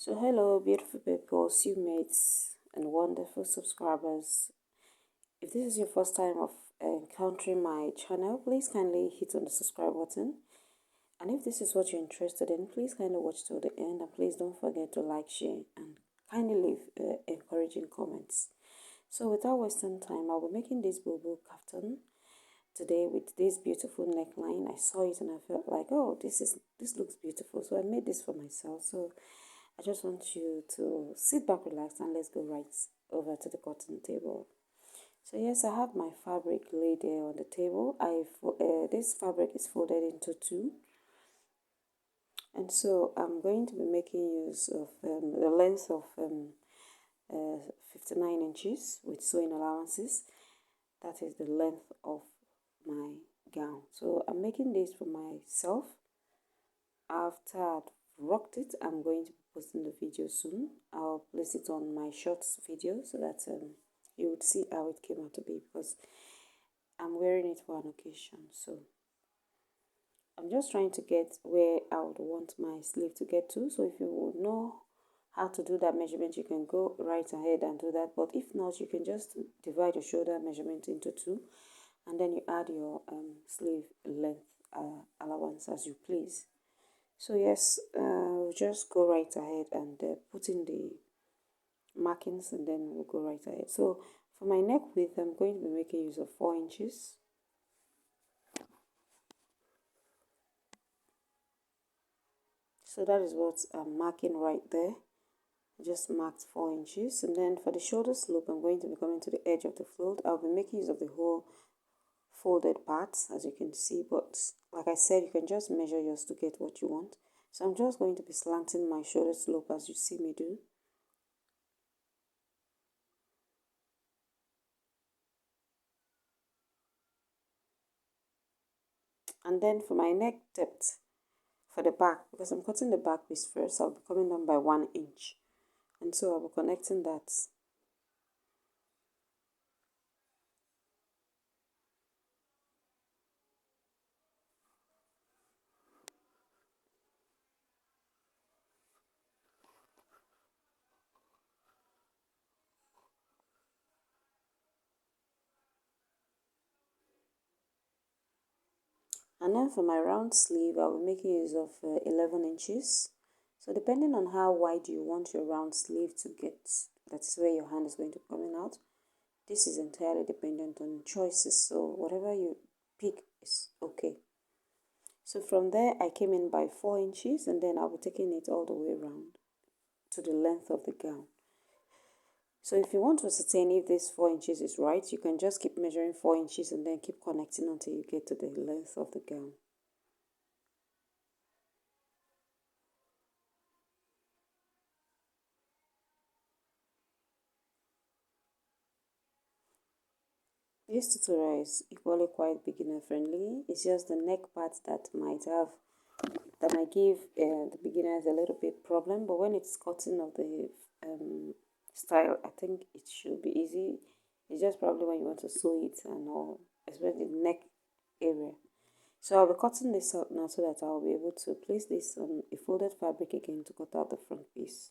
So hello beautiful people, mates and wonderful subscribers. If this is your first time of encountering my channel, please kindly hit on the subscribe button. And if this is what you're interested in, please kindly watch till the end, and please don't forget to like, share and kindly leave encouraging comments. So without wasting time, I'll be making this Bubu kaftan today with this beautiful neckline. I saw it and I felt like, oh, this looks beautiful. So I made this for myself. So I just want you to sit back, relax, and let's go right over to the cotton table. So yes, I have my fabric laid there on the table. This fabric is folded into two, and so I'm going to be making use of the length of 59 inches with sewing allowances. That is the length of my gown. So I'm making this for myself. After I've rocked it, I'm going to be posting the video soon. I'll place it on my shorts video so that you would see how it came out to be, because I'm wearing it for an occasion. So I'm just trying to get where I would want my sleeve to get to. So if you would know how to do that measurement, you can go right ahead and do that. But if not, you can just divide your shoulder measurement into two, and then you add your sleeve length allowance as you please. So yes, we'll just go right ahead and put in the markings, and then we'll go right ahead. So for my neck width, I'm going to be making use of 4 inches. So that is what I'm marking right there. I just marked 4 inches. And then for the shoulder slope, I'm going to be coming to the edge of the fold. I'll be making use of the whole folded part, as you can see. But like I said, you can just measure yours to get what you want. So I'm just going to be slanting my shoulder slope as you see me do. And then for my neck depth, for the back, because I'm cutting the back piece first, I'll be coming down by 1 inch, and so I'll be connecting that. And then for my round sleeve, I'll be making use of 11 inches. So depending on how wide you want your round sleeve to get, that's where your hand is going to be coming out. This is entirely dependent on choices, so whatever you pick is okay. So from there, I came in by 4 inches, and then I'll be taking it all the way around to the length of the gown. So if you want to ascertain if this 4 inches is right, you can just keep measuring 4 inches and then keep connecting until you get to the length of the gown. This tutorial is equally quite beginner friendly. It's just the neck part that might give the beginners a little bit problem, but when it's cutting of the style, I think it should be easy. It's just probably when you want to sew it and all, especially the neck area. So I'll be cutting this out now so that I'll be able to place this on a folded fabric again to cut out the front piece.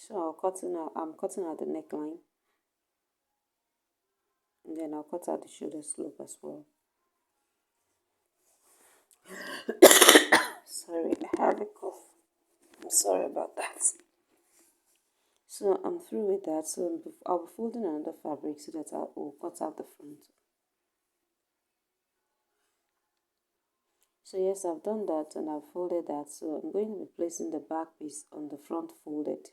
So I'm cutting out the neckline, and then I'll cut out the shoulder slope as well. Sorry, I have a cough. I'm sorry about that. So I'm through with that. So I'll be folding another fabric so that I will cut out the front. So yes, I've done that and I've folded that. So I'm going to be placing the back piece on the front folded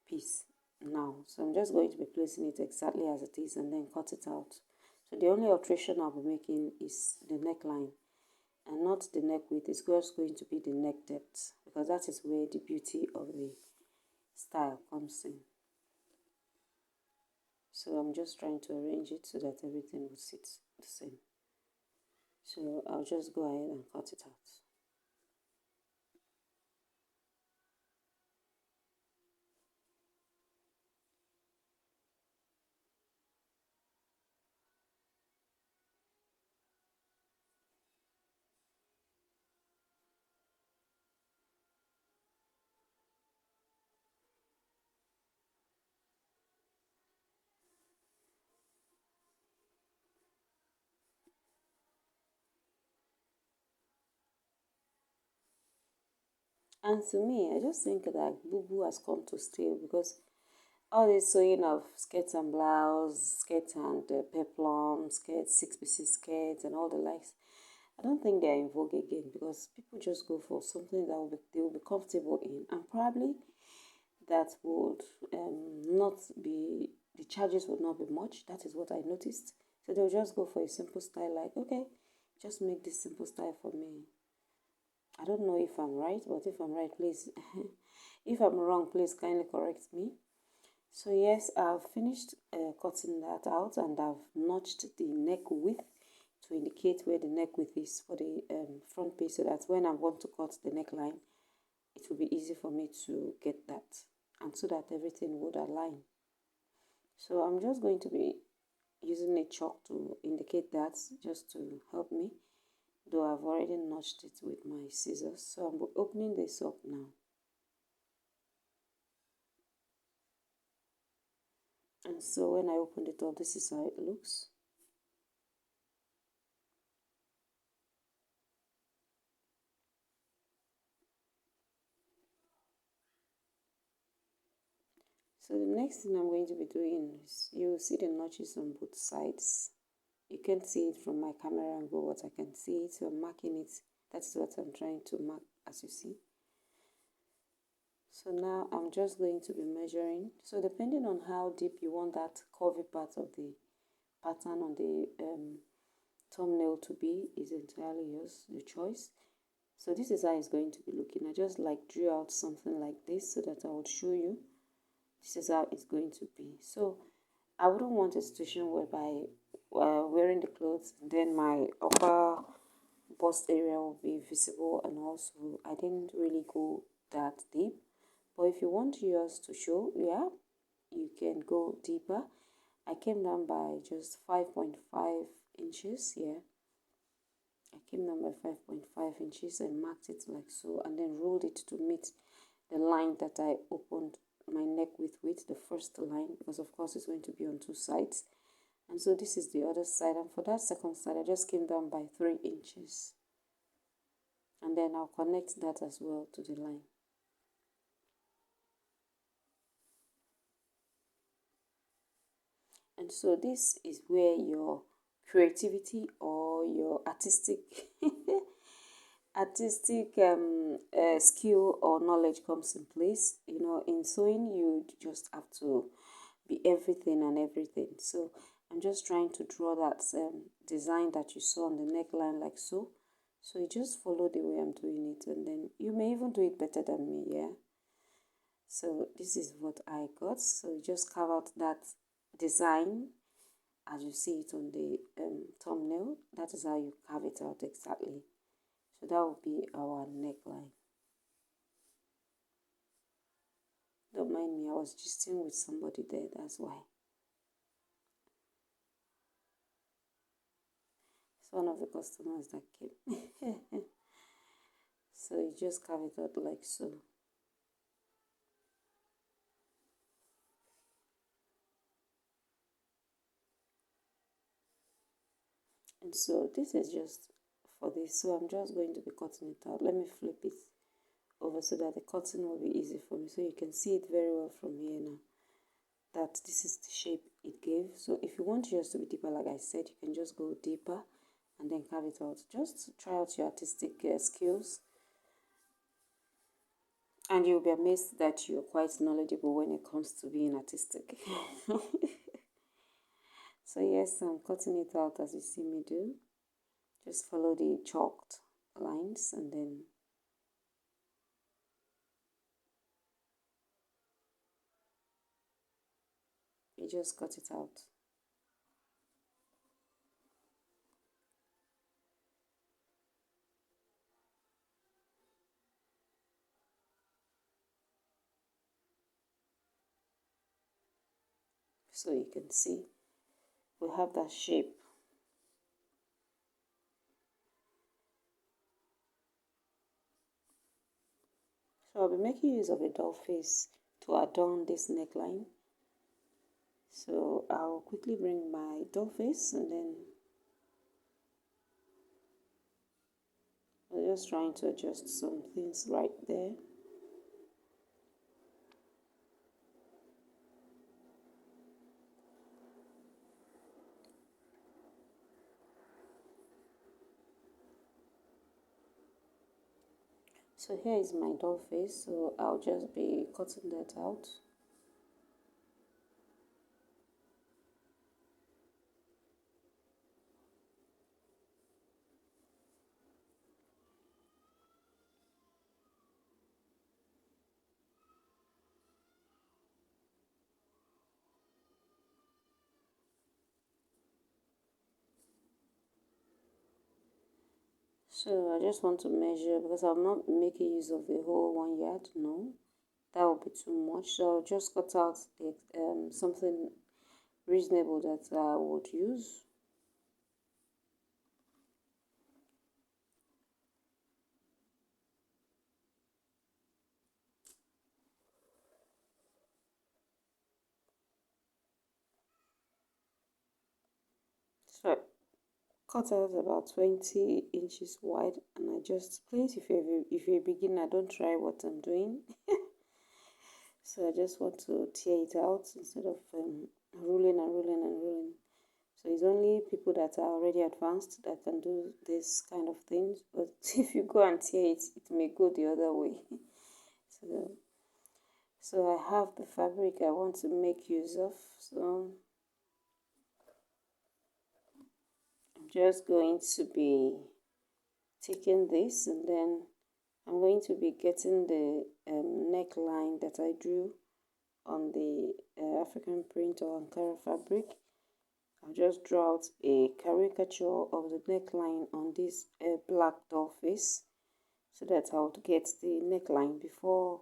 piece now. So I'm just going to be placing it exactly as it is and then cut it out. So the only alteration I'll be making is the neckline, and not the neck width. It's just going to be the neck depth, because that is where the beauty of the style comes in. So I'm just trying to arrange it so that everything will sit the same. So I'll just go ahead and cut it out. And to me, I just think that Bubu has come to stay because all this sewing of skirts and blouse, skirts and peplum, skirts, six-pieces skirts, and all the likes, I don't think they're in vogue again because people just go for something that they will be comfortable in, and probably that would not be, the charges would not be much. That is what I noticed. So they'll just go for a simple style, like, okay, just make this simple style for me. I don't know if I'm right, but if I'm right, please, if I'm wrong, please kindly correct me. So yes, I've finished cutting that out, and I've notched the neck width to indicate where the neck width is for the front piece, so that when I want to cut the neckline, it will be easy for me to get that, and so that everything would align. So I'm just going to be using a chalk to indicate that, just to help me, though I've already notched it with my scissors. So I'm opening this up now. And so when I opened it up, this is how it looks. So the next thing I'm going to be doing is, you will see the notches on both sides. You can't see it from my camera angle, but I can see it, so I'm marking it. That's what I'm trying to mark, as you see. So now I'm just going to be measuring. So depending on how deep you want that curvy part of the pattern on the thumbnail to be is entirely yours, the choice. So this is how it's going to be looking. I just like drew out something like this so that I would show you. This is how it's going to be. So I wouldn't want a situation whereby wearing the clothes and then my upper bust area will be visible, and also I didn't really go that deep. But if you want yours to show, yeah, you can go deeper. I came down by just 5.5 inches here. I came down by 5.5 inches and marked it like so, and then rolled it to meet the line that I opened my neck with, the first line, because of course it's going to be on two sides. And so this is the other side, and for that second side I just came down by 3 inches, and then I'll connect that as well to the line. And so this is where your creativity or your artistic skill or knowledge comes in place. You know, in sewing you just have to be everything and everything. So I'm just trying to draw that design that you saw on the neckline, like so. So you just follow the way I'm doing it, and then you may even do it better than me. Yeah, so this is what I got. So you just carve out that design as you see it on the thumbnail. That is how you carve it out exactly. So that will be our neckline. Don't mind me, I was gisting with somebody there, that's why. It's one of the customers that came. So you just carve it out like so. And so this is just for this. So I'm just going to be cutting it out. Let me flip it over so that the cutting will be easy for me. So you can see it very well from here now, that this is the shape it gave. So if you want yours to be deeper, like I said, you can just go deeper and then carve it out. Just try out your artistic skills, and you'll be amazed that you're quite knowledgeable when it comes to being artistic. So yes, I'm cutting it out as you see me do. Just follow the chalked lines, and then you just cut it out. so you can see we have that shape. So I'll be making use of a doll face to adorn this neckline. So I'll quickly bring my doll face, and then I'm just trying to adjust some things right there. So here is my doll face, so I'll just be cutting that out. So I just want to measure, because I'm not making use of the whole 1 yard, no, that would be too much. So I'll just cut out the, something reasonable that I would use. So cut out about 20 inches wide, and I just please, if you're a beginner, don't try what I'm doing. So I just want to tear it out instead of rolling and rolling and rolling. So it's only people that are already advanced that can do this kind of things. But if you go and tear it, it may go the other way. So I have the fabric I want to make use of. So I'm just going to be taking this, and then I'm going to be getting the neckline that I drew on the African print or Ankara fabric. I'll just draw out a caricature of the neckline on this black doll face, so that I would get the neckline before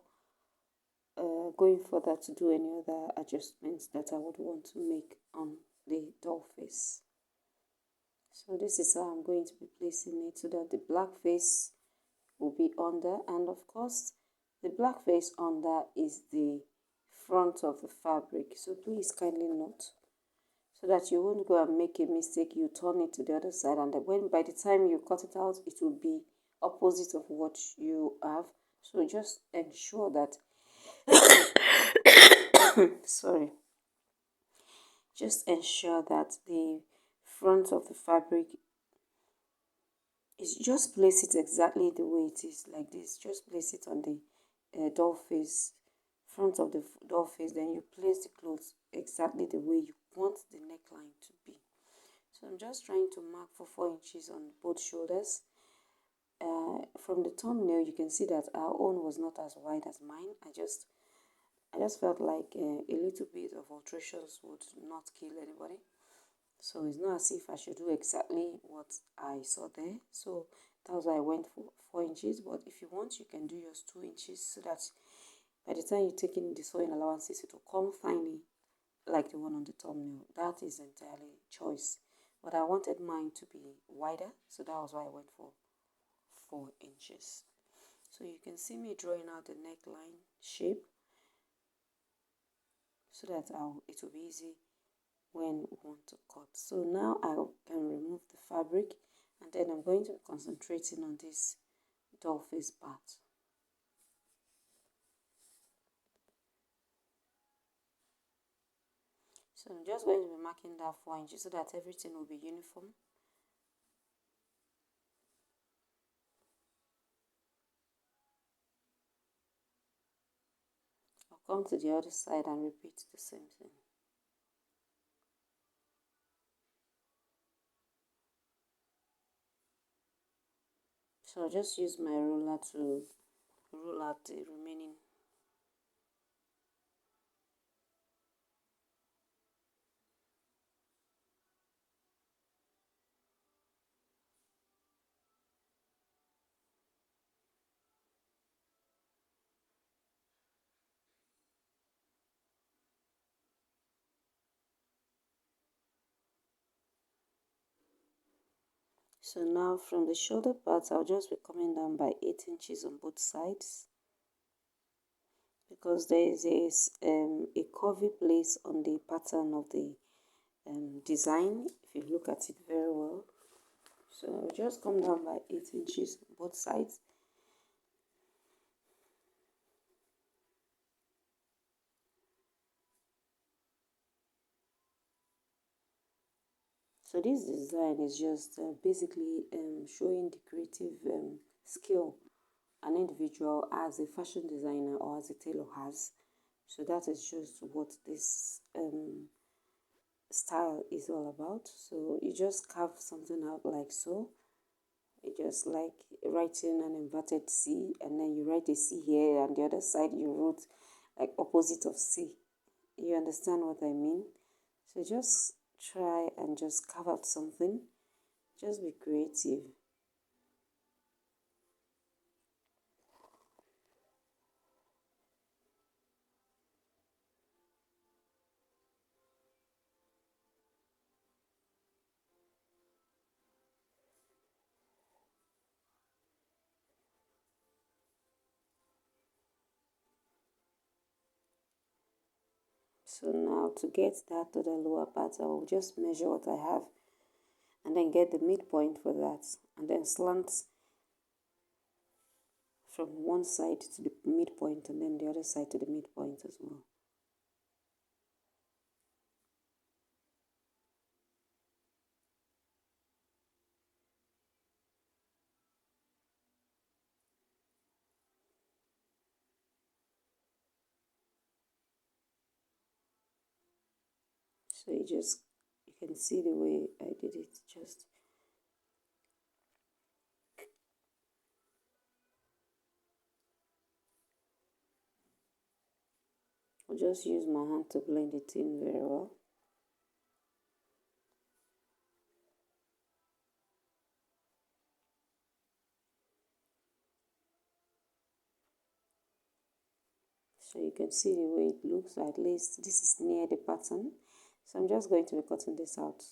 going further to do any other adjustments that I would want to make on the doll face. So this is how I'm going to be placing it, so that the black face will be under, and of course the black face under is the front of the fabric, so please kindly note, so that you won't go and make a mistake. You turn it to the other side, and when by the time you cut it out, it will be opposite of what you have. So just ensure that sorry, just ensure that the front of the fabric is, just place it exactly the way it is, like this. Just place it on the doll face, front of the doll face, then you place the clothes exactly the way you want the neckline to be. So I'm just trying to mark for 4 inches on both shoulders. From the thumbnail you can see that our own was not as wide as mine. I just felt like a little bit of alterations would not kill anybody. So it's not as if I should do exactly what I saw there. So that was why I went for 4 inches. But if you want, you can do yours 2 inches, so that by the time you take in the sewing allowances, it will come tiny like the one on the thumbnail. That is entirely choice. But I wanted mine to be wider, so that was why I went for 4 inches. So you can see me drawing out the neckline shape, so that it will be easy when we want to cut. So now I can remove the fabric, and then I'm going to be concentrating on this doll face part. So I'm just going to be marking that 4 inches, so that everything will be uniform. I'll come to the other side and repeat the same thing. So I'll just use my ruler to roll out the remaining. So now from the shoulder part, I'll just be coming down by 8 inches on both sides, because there is a curvy place on the pattern of the design, if you look at it very well. So I'll just come down by 8 inches on both sides. So this design is just basically showing the creative skill an individual as a fashion designer or as a tailor has. So that is just what this style is all about. So you just carve something out like so. You just like writing an inverted C, and then you write a C here, and the other side you wrote like opposite of C. You understand what I mean? So just try and just carve out something. Just be creative. So now to get that to the lower part, I will just measure what I have and then get the midpoint for that, and then slant from one side to the midpoint and then the other side to the midpoint as well. So you can see the way I did it. I'll just use my hand to blend it in very well. So you can see the way it looks. At least this is near the pattern. So I'm just going to be cutting this out.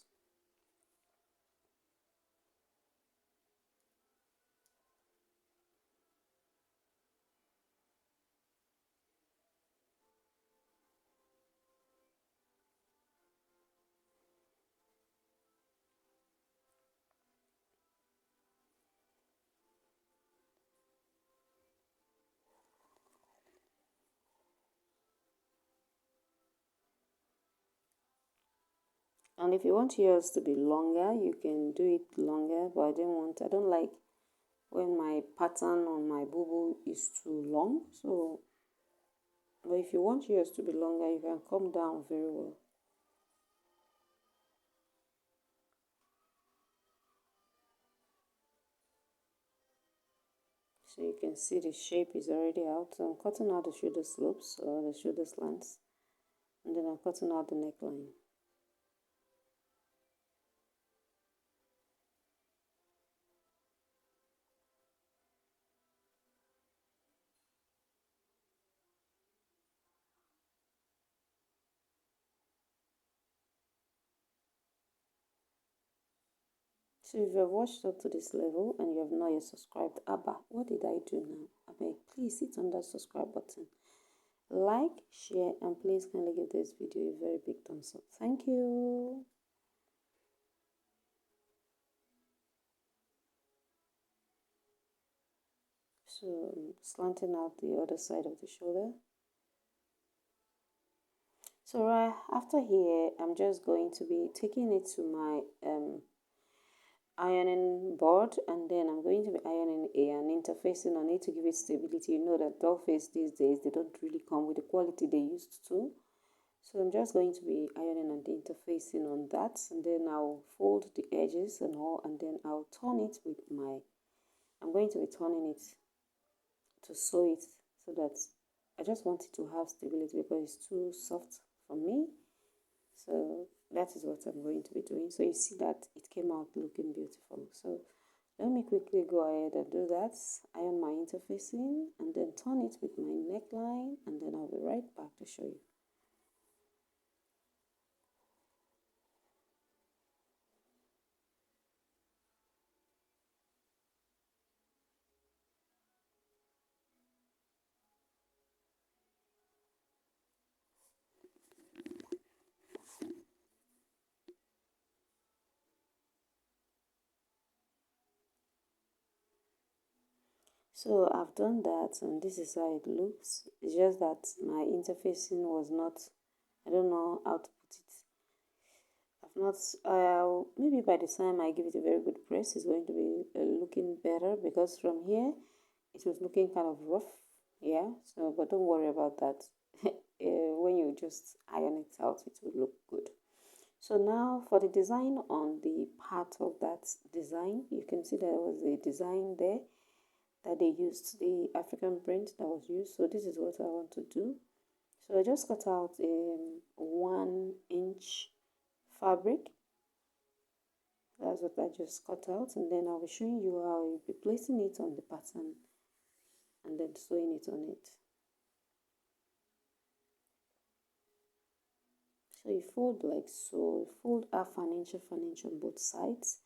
And if you want yours to be longer, you can do it longer, but I don't like when my pattern on my Bubu is too long. So, but if you want yours to be longer, you can come down very well. So you can see the shape is already out. So I'm cutting out the shoulder slopes or the shoulder slants, and then I'm cutting out the neckline. So if you have watched up to this level and you have not yet subscribed, Abba, what did I do now? I beg, please hit on that subscribe button. Like, share, and please kindly give this video a very big thumbs up. Thank you. So slanting out the other side of the shoulder. So right after here, I'm just going to be taking it to my ironing board, and then I'm going to be ironing and interfacing on it to give it stability. You know that doll face these days, they don't really come with the quality they used to. So I'm just going to be ironing and interfacing on that, and then I'll fold the edges and all, and then I'll turn it with I'm going to be turning it to sew it, so that I just want it to have stability because it's too soft for me. So that is what I'm going to be doing. So you see that it came out looking beautiful. So let me quickly go ahead and do that. Iron my interfacing and then turn it with my neckline, and then I'll be right back to show you. So I've done that, and this is how it looks. It's just that my interfacing was not, I don't know how to put it. I've not, maybe by the time I give it a very good press, it's going to be looking better, because from here it was looking kind of rough. Yeah, so but don't worry about that. When you just iron it out, it will look good. So now for the design on the part of that design, you can see there was a design there that they used, the African print that was used. So this is what I want to do. So I just cut out a 1-inch fabric. That's what I just cut out, and then I'll be showing you how you'll be placing it on the pattern and then sewing it on it. So you fold like so, you fold half an inch on both sides,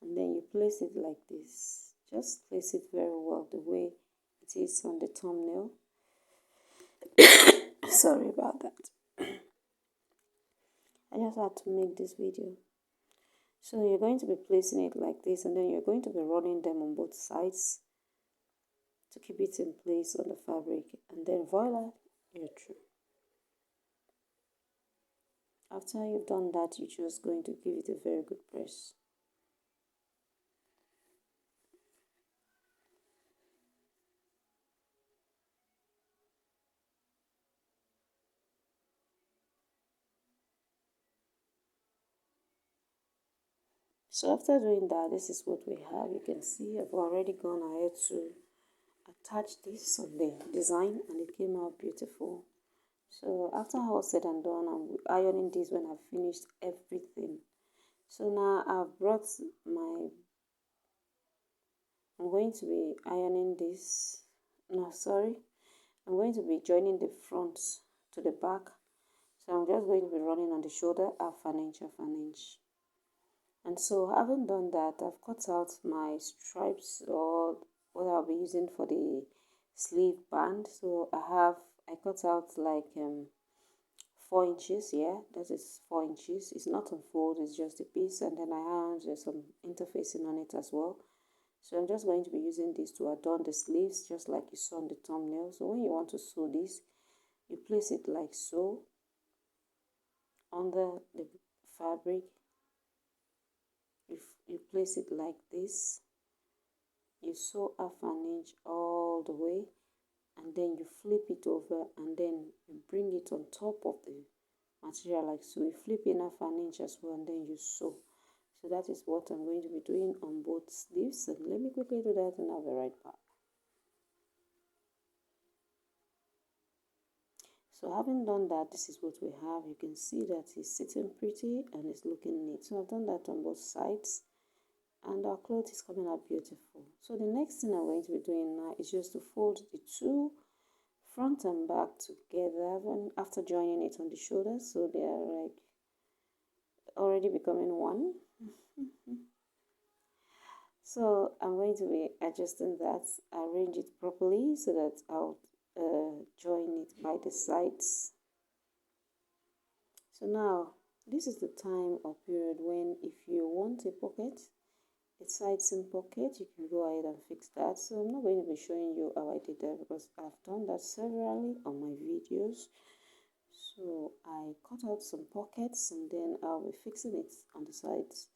and then you place it like this. Just place it very well the way it is on the thumbnail. Sorry about that. I just had to make this video. So you're going to be placing it like this, and then you're going to be running them on both sides to keep it in place on the fabric, and then voila, you're through. After you've done that, you're just going to give it a very good press. So after doing that, this is what we have. You can see I've already gone ahead to attach this on the design, and it came out beautiful. So after all said and done, I'm ironing this when I've finished everything. So now I've brought my, I'm going to be ironing this, no sorry, I'm going to be joining the front to the back. So I'm just going to be running on the shoulder half an inch. And so having done that, I've cut out my stripes, or what I'll be using for the sleeve band. So I cut out like 4 inches. Yeah, that is 4 inches. It's not unfold, it's just a piece, and then I have some interfacing on it as well. So I'm just going to be using this to adorn the sleeves, just like you saw on the thumbnail. So when you want to sew this, you place it like so under the fabric. If you place it like this, you sew half an inch all the way, and then you flip it over, and then you bring it on top of the material like so. You flip in half an inch as well, and then you sew. So that is what I'm going to be doing on both sleeves, and let me quickly do that, and I'll be right back. So having done that, this is what we have. You can see that it's sitting pretty and it's looking neat. So I've done that on both sides, and our cloth is coming out beautiful. So the next thing I'm going to be doing now is just to fold the two front and back together, and after joining it on the shoulders, so they are like already becoming one. So I'm going to be adjusting that, arrange it properly so that I'll join it by the sides. So now this is the time or period when, if you want a pocket, a side seam pocket, you can go ahead and fix that. So I'm not going to be showing you how I did that, because I've done that severally on my videos. So I cut out some pockets, and then I'll be fixing it on the sides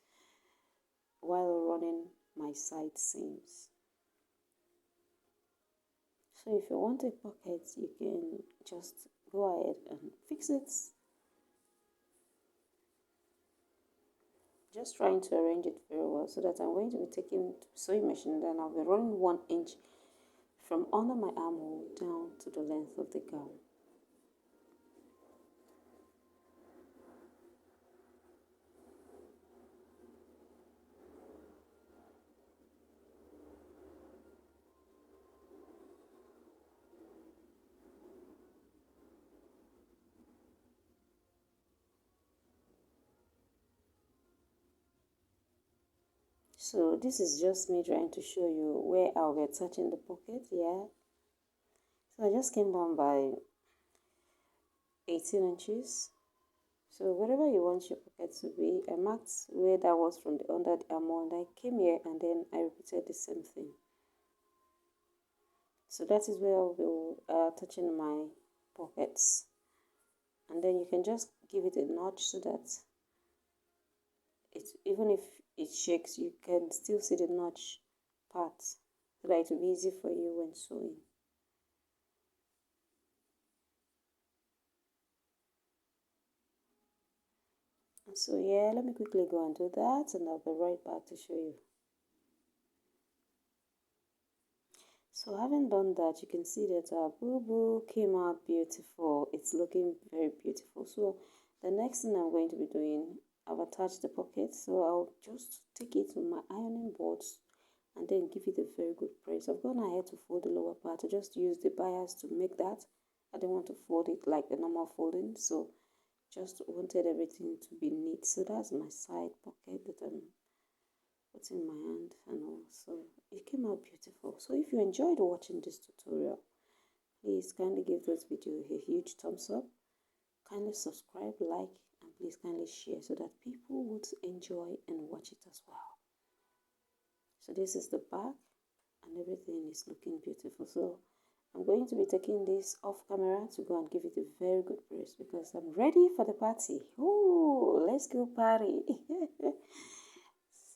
while running my side seams. So if you want a pocket, you can just go ahead and fix it. Just trying to arrange it very well, so that I'm going to be taking sewing machine, and then I'll be running 1 inch from under my armhole down to the length of the gown. So this is just me trying to show you where I'll be attaching the pocket. Yeah, so I just came down by 18 inches. So wherever you want your pocket to be, I marked where that was from the under the armhole, and I came here and then I repeated the same thing. So that is where I'll be touching my pockets, and then you can just give it a notch so that it, even if it shakes, you can still see the notch part, so that it will be easy for you when sewing. So yeah, let me quickly go and do that, and I'll be right back to show you. So having done that, you can see that our Bubu came out beautiful. It's looking very beautiful. So the next thing I'm going to be doing, I've attached the pocket, so I'll just take it to my ironing boards and then give it a very good press. I've gone ahead to fold the lower part. I just use the bias to make that. I don't want to fold it like the normal folding, so just wanted everything to be neat. So that's my side pocket that I'm putting my hand and all. So it came out beautiful. So if you enjoyed watching this tutorial, please kindly give this video a huge thumbs up. Kindly subscribe, like, and please kindly share so that people would enjoy and watch it as well. So this is the back, and everything is looking beautiful. So I'm going to be taking this off camera to go and give it a very good press because I'm ready for the party. Oh, let's go party.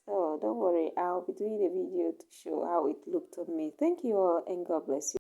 So don't worry, I'll be doing a video to show how it looked on me. Thank you all, and God bless you.